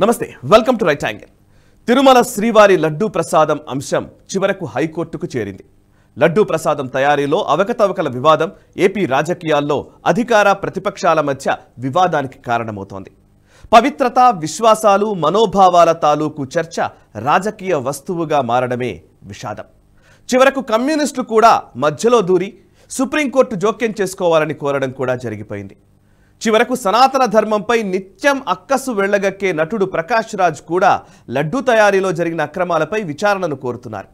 నమస్తే welcome to right angle Tirumala శ్రీవారి లడ్డూ ప్రసాదం అంశం చివరకు హైకోర్టుకు చేరింది. లడ్డూ ప్రసాదం తయారీలో అవకతవకల వివాదం ఏపీ రాజకీయాల్లో అధికార ప్రతిపక్షాల మధ్య వివాదానికి కారణమవుతోంది. పవిత్రత, విశ్వాసాలు, మనోభావాల తాలూకు చర్చ రాజకీయ వస్తువుగా మారడమే విషాదం. చివరకు కమ్యూనిస్టులు కూడా మధ్యలో దూరి సుప్రీంకోర్టు జోక్యం చేసుకోవాలని కోరడం కూడా జరిగిపోయింది. చివరకు సనాతన ధర్మంపై నిత్యం అక్కసు వెళ్లగక్కే నటుడు ప్రకాష్ రాజ్ కూడా లడ్డూ తయారీలో జరిగిన అక్రమాలపై విచారణను కోరుతున్నారు.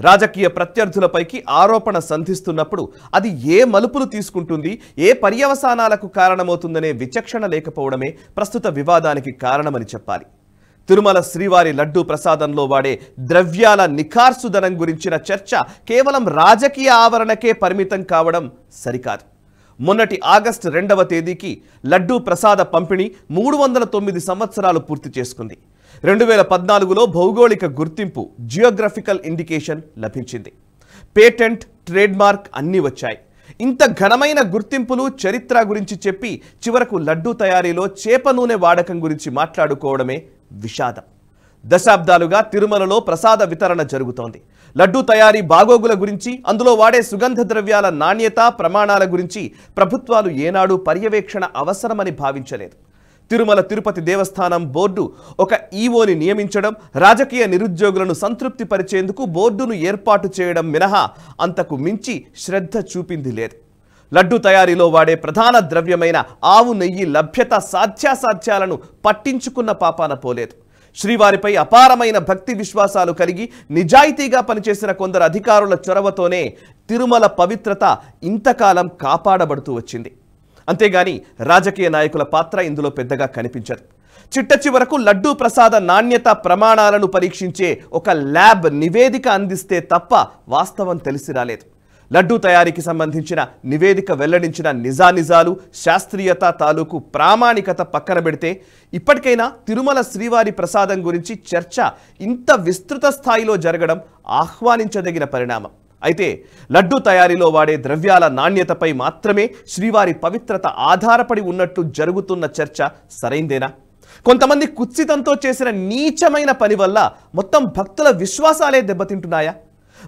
రాజకీయ ప్రత్యర్థులపైకి ఆరోపణ సంధిస్తున్నప్పుడు అది ఏ మలుపులు తీసుకుంటుంది, ఏ పర్యవసానాలకు కారణమవుతుందనే విచక్షణ లేకపోవడమే ప్రస్తుత వివాదానికి కారణమని చెప్పాలి. తిరుమల శ్రీవారి లడ్డూ ప్రసాదంలో వాడే ద్రవ్యాల నిఖార్సుదనం గురించిన చర్చ కేవలం రాజకీయ ఆవరణకే పరిమితం కావడం సరికాదు. మొన్నటి ఆగస్టు 2వ తేదీకి లడ్డూ ప్రసాద పంపిణీ 309 సంవత్సరాలు పూర్తి చేసుకుంది. 2014లో భౌగోళిక గుర్తింపు జియోగ్రఫికల్ ఇండికేషన్ లభించింది. పేటెంట్, ట్రేడ్మార్క్ అన్నీ వచ్చాయి. ఇంత ఘనమైన గుర్తింపులు, చరిత్ర గురించి చెప్పి చివరకు లడ్డూ తయారీలో చేప నూనె వాడకం గురించి మాట్లాడుకోవడమే విషాదం. దశాబ్దాలుగా తిరుమలలో ప్రసాద వితరణ జరుగుతోంది. లడ్డూ తయారీ బాగోగుల గురించి, అందులో వాడే సుగంధ ద్రవ్యాల నాణ్యత, ప్రమాణాల గురించి ప్రభుత్వాలు ఏనాడు పర్యవేక్షణ అవసరమని భావించలేదు. తిరుమల తిరుపతి దేవస్థానం బోర్డు ఒక ఈవోని నియమించడం, రాజకీయ నిరుద్యోగులను సంతృప్తి పరిచేందుకు బోర్డును ఏర్పాటు చేయడం మినహా అంతకు మించి శ్రద్ధ చూపింది లేదు. లడ్డూ తయారీలో వాడే ప్రధాన ద్రవ్యమైన ఆవు నెయ్యి లభ్యత, సాధ్యాసాధ్యాలను పట్టించుకున్న పాపాన పోలేదు. శ్రీవారిపై అపారమైన భక్తి విశ్వాసాలు కలిగి నిజాయితీగా పనిచేసిన కొందరు అధికారుల చొరవతోనే తిరుమల పవిత్రత ఇంతకాలం కాపాడబడుతూ వచ్చింది. అంతేగాని రాజకీయ నాయకుల పాత్ర ఇందులో పెద్దగా కనిపించదు. చిట్ట చివరకు లడ్డూ ప్రసాద నాణ్యత, ప్రమాణాలను పరీక్షించే ఒక ల్యాబ్ నివేదిక అందిస్తే తప్ప వాస్తవం తెలిసి రాలేదు. లడ్డూ తయారీకి సంబంధించిన నివేదిక వెల్లడించిన నిజానిజాలు, శాస్త్రీయత తాలూకు ప్రామాణికత పక్కన పెడితే ఇప్పటికైనా తిరుమల శ్రీవారి ప్రసాదం గురించి చర్చ ఇంత విస్తృత స్థాయిలో జరగడం ఆహ్వానించదగిన పరిణామం. అయితే లడ్డూ తయారీలో వాడే ద్రవ్యాల నాణ్యతపై మాత్రమే శ్రీవారి పవిత్రత ఆధారపడి ఉన్నట్టు జరుగుతున్న చర్చ సరైందేనా? కొంతమంది కుత్సితంతో చేసిన నీచమైన పని వల్ల మొత్తం భక్తుల విశ్వాసాలే దెబ్బతింటున్నాయా?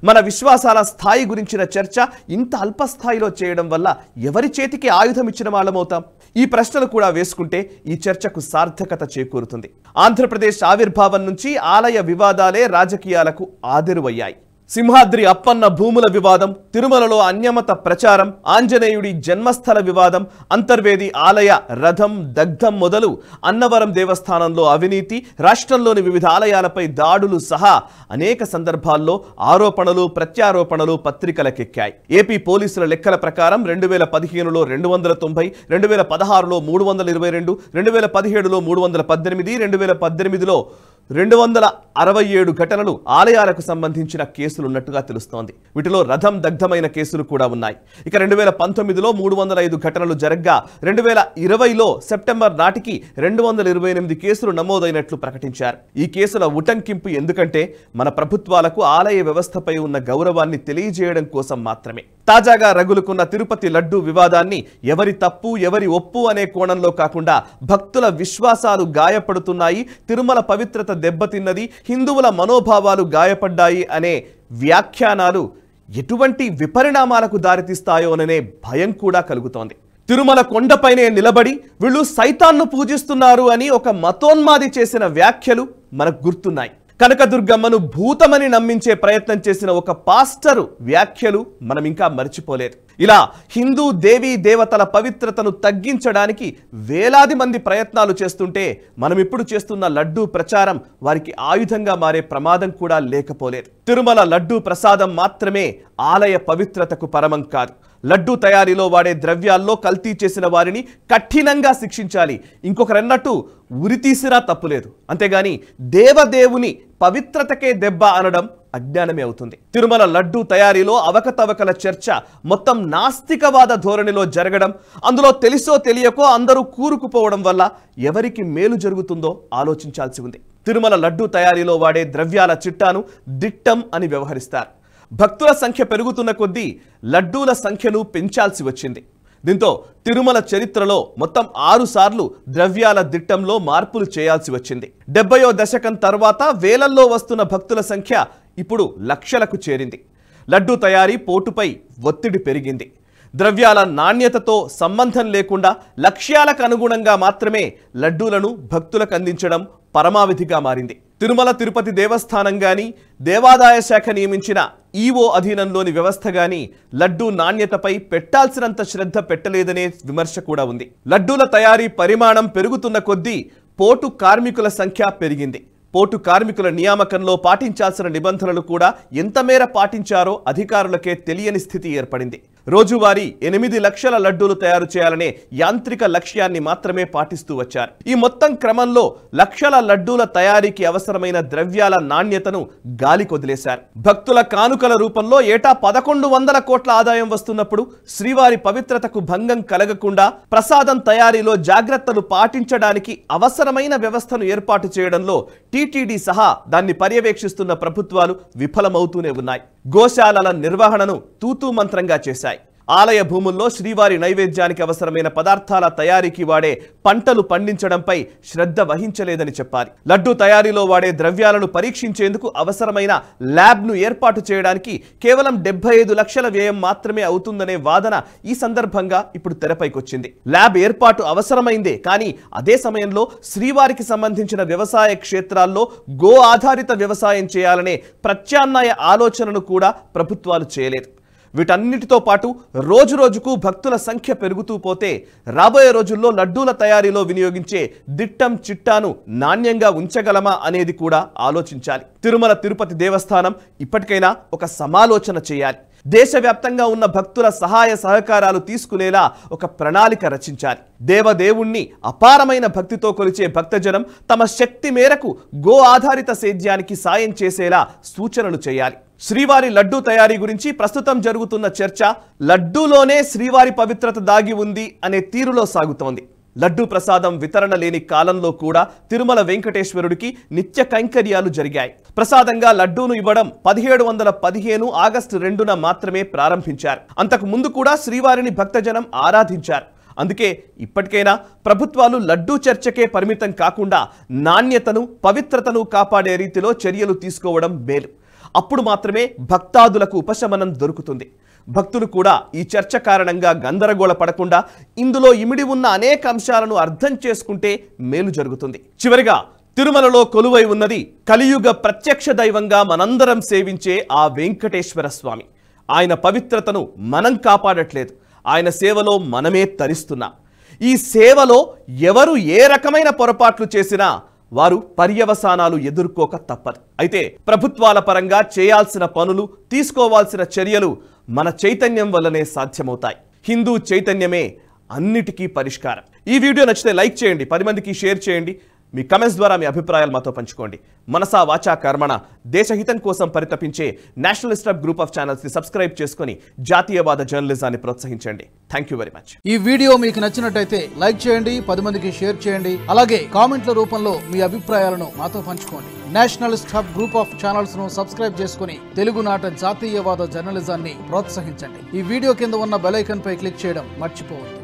మన విశ్వాసాల స్థాయి గురించిన చర్చ ఇంత అల్పస్థాయిలో చేయడం వల్ల ఎవరి చేతికి ఆయుధం ఇచ్చిన వాళ్ళమవుతాం? ఈ ప్రశ్నలు కూడా వేసుకుంటే ఈ చర్చకు సార్థకత చేకూరుతుంది. ఆంధ్రప్రదేశ్ ఆవిర్భావం నుంచి ఆలయ వివాదాలే రాజకీయాలకు ఆదెరువయ్యాయి. సింహాద్రి అప్పన్న భూముల వివాదం, తిరుమలలో అన్యమత ప్రచారం, ఆంజనేయుడి జన్మస్థల వివాదం, అంతర్వేది ఆలయ రథం దగ్ధం మొదలు అన్నవరం దేవస్థానంలో అవినీతి, రాష్ట్రంలోని వివిధ ఆలయాలపై దాడులు సహా అనేక సందర్భాల్లో ఆరోపణలు, ప్రత్యారోపణలు పత్రికలకెక్కాయి. ఏపీ పోలీసుల లెక్కల ప్రకారం 2015లో 290, 2016లో 322, 2017లో 318, 2018లో 267 ఘటనలు ఆలయాలకు సంబంధించిన కేసులున్నట్టుగా తెలుస్తోంది. వీటిలో రథం దగ్ధమైన కేసులు కూడా ఉన్నాయి. ఇక 2019లో 305 ఘటనలు జరగ్గా 2020లో సెప్టెంబర్ నాటికి 228 కేసులు నమోదైనట్లు ప్రకటించారు. ఈ కేసుల ఉటంకింపు ఎందుకంటే మన ప్రభుత్వాలకు ఆలయ వ్యవస్థపై ఉన్న గౌరవాన్ని తెలియజేయడం కోసం మాత్రమే. తాజాగా రగులుకున్న తిరుపతి లడ్డూ వివాదాన్ని ఎవరి తప్పు, ఎవరి ఒప్పు అనే కోణంలో కాకుండా భక్తుల విశ్వాసాలు గాయపడుతున్నాయి, తిరుమల పవిత్రత దెబ్బతిన్నది, హిందువుల మనోభావాలు గాయపడ్డాయి అనే వ్యాఖ్యానాలు ఎటువంటి విపరిణామాలకు దారితీస్తాయోననే భయం కూడా కలుగుతోంది. తిరుమల కొండపైనే నిలబడి వీళ్ళు సైతాన్ను పూజిస్తున్నారు అని ఒక మతోన్మాది చేసిన వ్యాఖ్యలు మనకు గుర్తున్నాయి. కనకదుర్గమ్మను భూతమని నమ్మించే ప్రయత్నం చేసిన ఒక పాస్టరు వ్యాఖ్యలు మనం ఇంకా మర్చిపోలేదు. ఇలా హిందూ దేవీ దేవతల పవిత్రతను తగ్గించడానికి వేలాది మంది ప్రయత్నాలు చేస్తుంటే మనం ఇప్పుడు చేస్తున్న లడ్డూ ప్రచారం వారికి ఆయుధంగా మారే ప్రమాదం కూడా లేకపోలేదు. తిరుమల లడ్డూ ప్రసాదం మాత్రమే ఆలయ పవిత్రతకు పరమం కాదు. లడ్డూ తయారీలో వాడే ద్రవ్యాల్లో కల్తీ చేసిన వారిని కఠినంగా శిక్షించాలి. ఇంకొకరన్నట్టు ఉరి తీసినా తప్పులేదు. అంతేగాని దేవదేవుని పవిత్రతకే దెబ్బ అనడం అజ్ఞానమే అవుతుంది. తిరుమల లడ్డూ తయారీలో అవకతవకల చర్చ మొత్తం నాస్తికవాద ధోరణిలో జరగడం, అందులో తెలిసో తెలియకో అందరూ కూరుకుపోవడం వల్ల ఎవరికి మేలు జరుగుతుందో ఆలోచించాల్సి ఉంది. తిరుమల లడ్డూ తయారీలో వాడే ద్రవ్యాల చిట్టాను దిట్టం అని వ్యవహరిస్తారు. భక్తుల సంఖ్య పెరుగుతున్న కొద్దీ లడ్డూల సంఖ్యను పెంచాల్సి వచ్చింది. దీంతో తిరుమల చరిత్రలో మొత్తం 6 సార్లు ద్రవ్యాల దిట్టంలో మార్పులు చేయాల్సి వచ్చింది. 70వ దశకం తర్వాత వేలల్లో వస్తున్న భక్తుల సంఖ్య ఇప్పుడు లక్షలకు చేరింది. లడ్డూ తయారీ పోటుపై ఒత్తిడి పెరిగింది. ద్రవ్యాల నాణ్యతతో సంబంధం లేకుండా లక్ష్యాలకు అనుగుణంగా మాత్రమే లడ్డూలను భక్తులకు అందించడం పరమావధిగా మారింది. తిరుమల తిరుపతి దేవస్థానం గాని, దేవాదాయ శాఖ నియమించిన ఈవో అధీనంలోని వ్యవస్థ గాని లడ్డూ నాణ్యతపై పెట్టాల్సినంత శ్రద్ధ పెట్టలేదనే విమర్శ కూడా ఉంది. లడ్డూల తయారీ పరిమాణం పెరుగుతున్న కొద్దీ పోటు కార్మికుల సంఖ్య పెరిగింది. పోటు కార్మికుల నియామకంలో పాటించాల్సిన నిబంధనలు కూడా ఎంత మేర పాటించారో అధికారులకే తెలియని స్థితి ఏర్పడింది. రోజువారీ 8 లక్షల లడ్డూలు తయారు చేయాలనే యాంత్రిక లక్ష్యాన్ని మాత్రమే పాటిస్తూ వచ్చారు. ఈ మొత్తం క్రమంలో లక్షల లడ్డూల తయారీకి అవసరమైన ద్రవ్యాల నాణ్యతను గాలికొదిలేశారు. భక్తుల కానుకల రూపంలో ఏటా 1100 కోట్ల ఆదాయం వస్తున్నప్పుడు శ్రీవారి పవిత్రతకు భంగం కలగకుండా ప్రసాదం తయారీలో జాగ్రత్తలు పాటించడానికి అవసరమైన వ్యవస్థను ఏర్పాటు చేయడంలో టీటీడీ సహా దాన్ని పర్యవేక్షిస్తున్న ప్రభుత్వాలు విఫలమవుతూనే ఉన్నాయి. గోశాలల నిర్వహణను తూతూ మంత్రంగా చేశాయి. ఆలయ భూముల్లో శ్రీవారి నైవేద్యానికి అవసరమైన పదార్థాల తయారీకి వాడే పంటలు పండించడంపై శ్రద్ధ వహించలేదని చెప్పాలి. లడ్డూ తయారీలో వాడే ద్రవ్యాలను పరీక్షించేందుకు అవసరమైన ల్యాబ్ను ఏర్పాటు చేయడానికి కేవలం 75 లక్షల వ్యయం మాత్రమే అవుతుందనే వాదన ఈ సందర్భంగా ఇప్పుడు తెరపైకొచ్చింది. ల్యాబ్ ఏర్పాటు అవసరమైందే, కానీ అదే సమయంలో శ్రీవారికి సంబంధించిన వ్యవసాయ క్షేత్రాల్లో గో ఆధారిత వ్యవసాయం చేయాలనే ప్రత్యామ్నాయ ఆలోచనను కూడా ప్రభుత్వాలు చేయలేదు. వీటన్నిటితో పాటు రోజురోజుకు భక్తుల సంఖ్య పెరుగుతూ పోతే రాబోయే రోజుల్లో లడ్డూల తయారీలో వినియోగించే దిట్టం చిట్టాను నాణ్యంగా ఉంచగలమా అనేది కూడా ఆలోచించాలి. తిరుమల తిరుపతి దేవస్థానం ఇప్పటికైనా ఒక సమాలోచన చేయాలి. దేశవ్యాప్తంగా ఉన్న భక్తుల సహాయ సహకారాలు తీసుకునేలా ఒక ప్రణాళిక రచించాలి. దేవదేవుణ్ణి అపారమైన భక్తితో కొలిచే భక్తజనం తమ శక్తి మేరకు గో ఆధారిత సేద్యానికి సాయం చేసేలా సూచనలు చేయాలి. శ్రీవారి లడ్డూ తయారీ గురించి ప్రస్తుతం జరుగుతున్న చర్చ లడ్డూలోనే శ్రీవారి పవిత్రత దాగి ఉంది అనే తీరులో సాగుతోంది. లడ్డూ ప్రసాదం వితరణ లేని కాలంలో కూడా తిరుమల వెంకటేశ్వరుడికి నిత్య కైంకర్యాలు జరిగాయి. ప్రసాదంగా లడ్డూను ఇవ్వడం 1715 ఆగస్టు 2న మాత్రమే ప్రారంభించారు. అంతకు ముందు కూడా శ్రీవారిని భక్తజనం ఆరాధించారు. అందుకే ఇప్పటికైనా ప్రభుత్వాలు లడ్డూ చర్చకే పరిమితం కాకుండా నాణ్యతను, పవిత్రతను కాపాడే రీతిలో చర్యలు తీసుకోవడం మేలు. అప్పుడు మాత్రమే భక్తాదులకు ఉపశమనం దొరుకుతుంది. భక్తులు కూడా ఈ చర్చ కారణంగా గందరగోళ పడకుండా ఇందులో ఇమిడి ఉన్న అనేక అంశాలను అర్థం చేసుకుంటే మేలు జరుగుతుంది. చివరిగా తిరుమలలో కొలువై ఉన్నది కలియుగ ప్రత్యక్ష దైవంగా మనందరం సేవించే ఆ వెంకటేశ్వర స్వామి. ఆయన పవిత్రతను మనం కాపాడట్లేదు, ఆయన సేవలో మనమే తరిస్తున్నాం. ఈ సేవలో ఎవరు ఏ రకమైన పొరపాట్లు చేసినా వారు పర్యవసానాలు ఎదుర్కోక తప్పదు. అయితే ప్రభుత్వాల పరంగా చేయాల్సిన పనులు, తీసుకోవాల్సిన చర్యలు మన చైతన్యం వల్లనే సాధ్యమవుతాయి. హిందూ చైతన్యమే అన్నిటికీ పరిష్కారం. ఈ వీడియో నచ్చితే లైక్ చేయండి, 10 మందికి షేర్ చేయండి. మీ కమెంట్స్ ద్వారా మీ అభిప్రాయాలు మాతో పంచుకోండి. మనసా వాచా కర్మణ దేశహితం కోసం పరితపించే nationalist hub group of channels ని సబ్స్క్రైబ్ చేసుకుని జాతీయవాద జర్నలిజాన్ని ప్రోత్సహించండి. Thank you very much. ఈ వీడియో మీకు నచ్చినట్టయితే లైక్ చేయండి, 10 మందికి షేర్ చేయండి. అలాగే కామెంట్ల రూపంలో మీ అభిప్రాయాలను మాతో పంచుకోండి. Nationalist hub group of channels ను సబ్స్క్రైబ్ చేసుకుని తెలుగునాట జాతీయవాద జర్నలిజాన్ని ప్రోత్సహించండి. ఈ వీడియో కింద ఉన్న బెల్ ఐకాన్ పై క్లిక్ చేయడం మర్చిపోవద్దు.